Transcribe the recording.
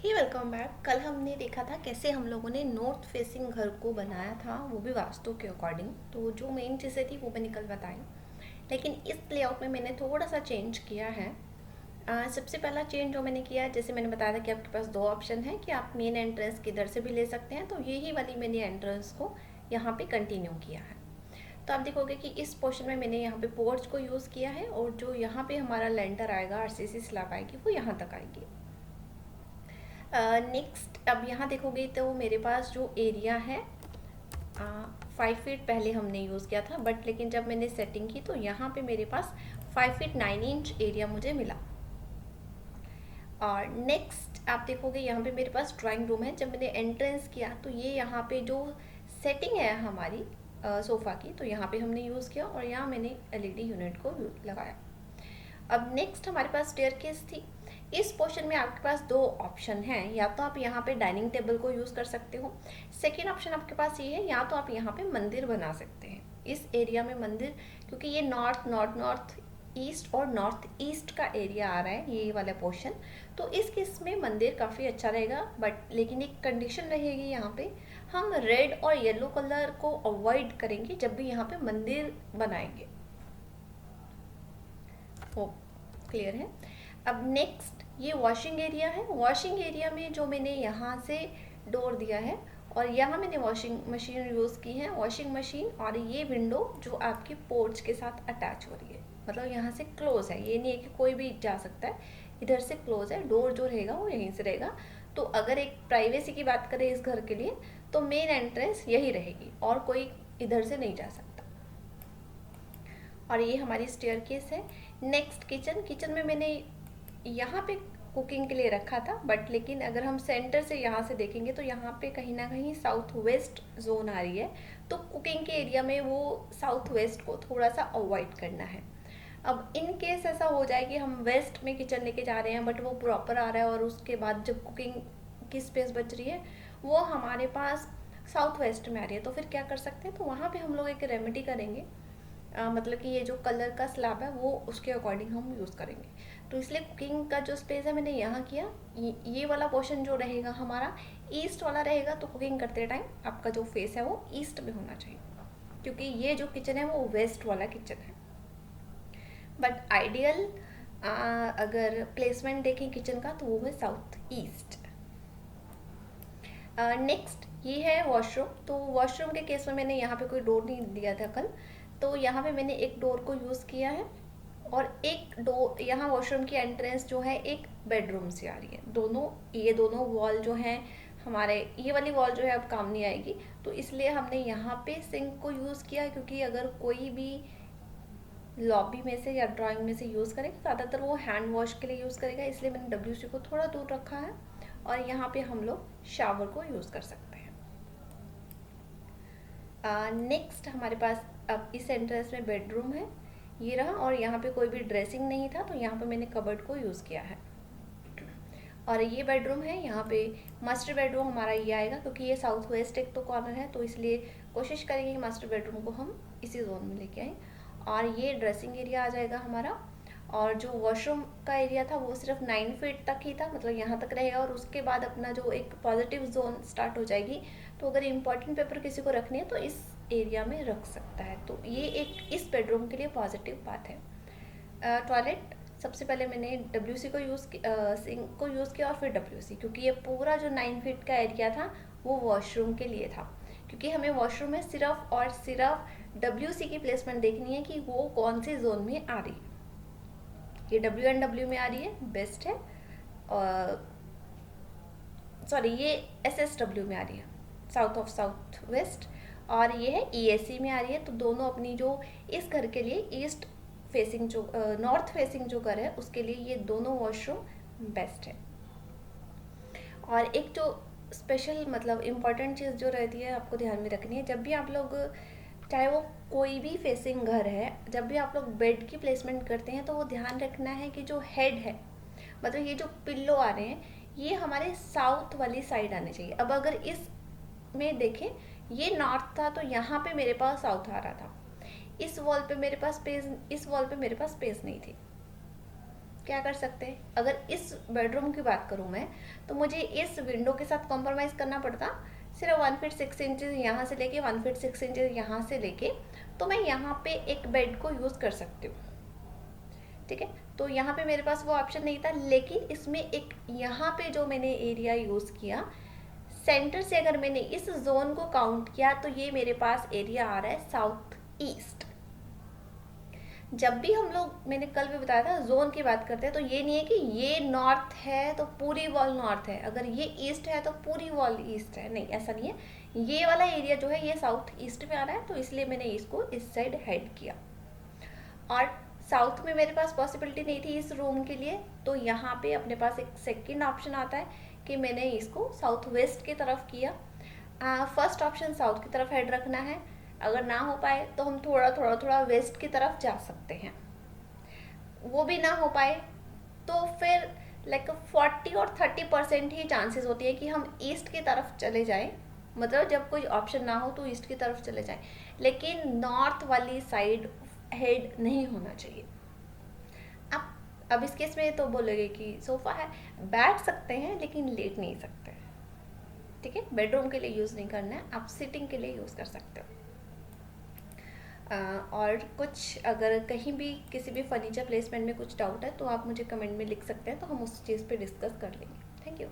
ही welcome back. कल हमने देखा था कैसे हम लोगों ने नॉर्थ फेसिंग घर को बनाया था, वो भी वास्तु के अकॉर्डिंग। तो जो मेन चीज़ें थी वो मैंने कल बताई, लेकिन इस लेआउट में मैंने थोड़ा सा चेंज किया है। सबसे पहला चेंज जो मैंने किया, जैसे मैंने बताया था कि आपके पास दो ऑप्शन है कि आप मेन एंट्रेंस किधर से भी ले सकते हैं, तो यही वाली मैंने एंट्रेंस को यहाँ पे कंटिन्यू किया है। तो आप देखोगे कि इस पोर्शन में मैंने यहाँ पे पोर्च को यूज़ किया है, और जो यहाँ पे हमारा लेंटर आएगा, आरसीसी स्लैब आएगी, वो यहाँ तक आएगी। नेक्स्ट अब यहाँ देखोगे तो मेरे पास जो एरिया है 5 फीट पहले हमने यूज़ किया था, बट लेकिन जब मैंने सेटिंग की तो यहाँ पे मेरे पास 5 फीट 9 इंच एरिया मुझे मिला। और नेक्स्ट आप देखोगे यहाँ पे मेरे पास ड्राइंग रूम है। जब मैंने एंट्रेंस किया तो ये यहाँ पे जो सेटिंग है हमारी सोफ़ा की, तो यहाँ पे हमने यूज़ किया और यहाँ मैंने एलईडी यूनिट को लगाया। अब नेक्स्ट हमारे पास स्टेयरकेस थी। इस पोर्शन में आपके पास दो ऑप्शन हैं, या तो आप यहाँ पे डाइनिंग टेबल को यूज़ कर सकते हो। सेकेंड ऑप्शन आपके पास ये है, या तो आप यहाँ पे मंदिर बना सकते हैं इस एरिया में मंदिर, क्योंकि ये नॉर्थ ईस्ट और नॉर्थ ईस्ट का एरिया आ रहा है ये वाला पोर्शन। तो इस केस में मंदिर काफ़ी अच्छा रहेगा, बट लेकिन एक कंडीशन रहेगी, यहाँ पे हम रेड और येलो कलर को अवॉइड करेंगे जब भी यहाँ पे मंदिर बनाएंगे। वो क्लियर है। अब नेक्स्ट ये वॉशिंग एरिया है। वॉशिंग एरिया में जो मैंने यहाँ से डोर दिया है, और यहाँ मैंने वॉशिंग मशीन यूज़ की है, वॉशिंग मशीन, और ये विंडो जो आपकी पोर्च के साथ अटैच हो रही है, मतलब यहाँ से क्लोज है, ये नहीं है कि कोई भी जा सकता है, इधर से क्लोज है। डोर जो रहेगा वो यहीं से रहेगा। तो अगर एक प्राइवेसी की बात करें इस घर के लिए, तो मेन एंट्रेंस यही रहेगी और कोई इधर से नहीं जा सकता। और ये हमारी स्टेयरकेस है। Next kitchen. किचन में मैंने यहाँ पे कुकिंग के लिए रखा था, बट लेकिन अगर हम सेंटर से यहाँ से देखेंगे तो यहाँ पे कहीं ना कहीं साउथ वेस्ट जोन आ रही है, तो कुकिंग के एरिया में वो साउथ वेस्ट को थोड़ा सा अवॉइड करना है। अब इन केस ऐसा हो जाए कि हम वेस्ट में किचन लेके जा रहे हैं, बट वो प्रॉपर आ रहा है, और उसके बाद जब कुकिंग की स्पेस बच रही है वो हमारे पास साउथ वेस्ट में आ रही है, तो फिर क्या कर सकते हैं, तो वहाँ पे हम लोग एक रेमेडी करेंगे। मतलब कि ये जो कलर का स्लैब है वो उसके अकॉर्डिंग हम यूज़ करेंगे। तो इसलिए कुकिंग का जो स्पेस है मैंने यहाँ किया, ये वाला पोर्शन जो रहेगा हमारा ईस्ट वाला रहेगा, तो कुकिंग करते टाइम आपका जो फेस है वो ईस्ट में होना चाहिए, क्योंकि ये जो किचन है वो वेस्ट वाला किचन है। बट आइडियल अगर प्लेसमेंट देखें किचन का तो वो है साउथ ईस्ट। नेक्स्ट ये है वॉशरूम। तो वॉशरूम के केस में मैंने यहाँ पे कोई डोर नहीं दिया था कल, तो यहाँ पे मैंने एक डोर को यूज़ किया है, और एक डोर यहाँ वॉशरूम की एंट्रेंस जो है एक बेडरूम से आ रही है। ये दोनों वॉल जो हैं हमारे, ये वाली वॉल जो है अब काम नहीं आएगी, तो इसलिए हमने यहाँ पे सिंक को यूज़ किया, क्योंकि अगर कोई भी लॉबी में से या ड्राइंग में से यूज़ करेगा ज़्यादातर वो हैंड वॉश के लिए यूज़ करेगा, इसलिए मैंने डब्ल्यूसी को थोड़ा दूर रखा है, और यहाँ पे हम लोग शावर को यूज़ कर सकते हैं। नेक्स्ट हमारे पास अब इस एंट्रेंस में बेडरूम है, ये रहा, और यहाँ पे कोई भी ड्रेसिंग नहीं था, तो यहाँ पे मैंने कबर्ड को यूज़ किया है। और ये बेडरूम है, यहाँ पे मास्टर बेडरूम हमारा ये आएगा, क्योंकि ये साउथ वेस्ट एक तो कॉर्नर है, तो इसलिए कोशिश करेंगे कि मास्टर बेडरूम को हम इसी जोन में लेके आएँ। और ये ड्रेसिंग एरिया आ जाएगा हमारा, और जो वॉशरूम का एरिया था वो सिर्फ 9 फीट तक ही था, मतलब यहाँ तक रहेगा, और उसके बाद अपना जो एक पॉजिटिव जोन स्टार्ट हो जाएगी, तो अगर इम्पॉर्टेंट पेपर किसी को रखनी है तो इस एरिया में रख सकता है। तो ये एक इस बेडरूम के लिए पॉजिटिव बात है। टॉयलेट, सबसे पहले मैंने डब्ल्यूसी को सिंक को यूज़ किया और फिर डब्ल्यूसी, क्योंकि ये पूरा जो 9 फीट का एरिया था वो वॉशरूम के लिए था, क्योंकि हमें वॉशरूम में सिर्फ और सिर्फ डब्ल्यूसी की प्लेसमेंट देखनी है कि वो कौन से जोन में आ रही है। ये डब्ल्यू एंड डब्ल्यू में आ रही है, बेस्ट है। और सॉरी, ये एस एस डब्ल्यू में आ रही है, साउथ ऑफ साउथ वेस्ट, और ये है ई एस सी में आ रही है। तो दोनों अपनी जो इस घर के लिए ईस्ट फेसिंग जो नॉर्थ फेसिंग जो घर है उसके लिए ये दोनों वॉशरूम बेस्ट है। और एक जो स्पेशल मतलब इम्पॉर्टेंट चीज़ जो रहती है आपको ध्यान में रखनी है, जब भी आप लोग, चाहे वो कोई भी फेसिंग घर है, जब भी आप लोग बेड की प्लेसमेंट करते हैं तो वो ध्यान रखना है कि जो हेड है, मतलब ये जो पिल्लो आ रहे हैं, ये हमारे साउथ वाली साइड आने चाहिए। अब अगर इस में देखें, ये नॉर्थ था, तो यहाँ पे मेरे पास साउथ आ रहा था, इस वॉल पे मेरे पास स्पेस नहीं थी। क्या कर सकते हैं, अगर इस बेडरूम की बात करूँ मैं, तो मुझे इस विंडो के साथ कॉम्प्रोमाइज़ करना पड़ता, सिर्फ 1 फीट 6 इंचज़ यहाँ से लेके 1 फीट 6 इंचज़ यहाँ से लेके, तो मैं यहाँ पे एक बेड को यूज़ कर सकती हूँ। ठीक है, तो यहाँ पे मेरे पास वो ऑप्शन नहीं था, लेकिन इसमें एक यहाँ पे जो मैंने एरिया यूज़ किया, सेंटर से अगर मैंने इस जोन को काउंट किया तो ये मेरे पास एरिया आ रहा है साउथ ईस्ट। जब भी हम लोग, मैंने कल भी बताया था, जोन की बात करते हैं तो ये नहीं है कि ये नॉर्थ है तो पूरी वॉल नॉर्थ है, अगर ये ईस्ट है तो पूरी वॉल ईस्ट है, नहीं ऐसा नहीं है। ये वाला एरिया जो है ये साउथ ईस्ट में आ रहा है, तो इसलिए मैंने इसको इस साइड हेड किया। और साउथ में मेरे पास पॉसिबिलिटी नहीं थी इस रूम के लिए, तो यहाँ पे अपने पास एक सेकंड ऑप्शन आता है कि मैंने इसको साउथ वेस्ट की तरफ किया। फर्स्ट ऑप्शन साउथ की तरफ हेड रखना है, अगर ना हो पाए तो हम थोड़ा वेस्ट की तरफ जा सकते हैं। वो भी ना हो पाए तो फिर लाइक 40 और 30% ही चांसेस होती है कि हम ईस्ट की तरफ चले जाएं, मतलब जब कोई ऑप्शन ना हो तो ईस्ट की तरफ चले जाएं, लेकिन नॉर्थ वाली साइड हेड नहीं होना चाहिए। अब इस केस में तो बोलोगे कि सोफ़ा है, बैठ सकते हैं लेकिन लेट नहीं सकते। ठीक है, बेडरूम के लिए यूज़ नहीं करना है, आप सिटिंग के लिए यूज़ कर सकते हो। और कुछ अगर कहीं भी किसी भी फर्नीचर प्लेसमेंट में कुछ डाउट है तो आप मुझे कमेंट में लिख सकते हैं, तो हम उस चीज़ पे डिस्कस कर लेंगे। Thank you.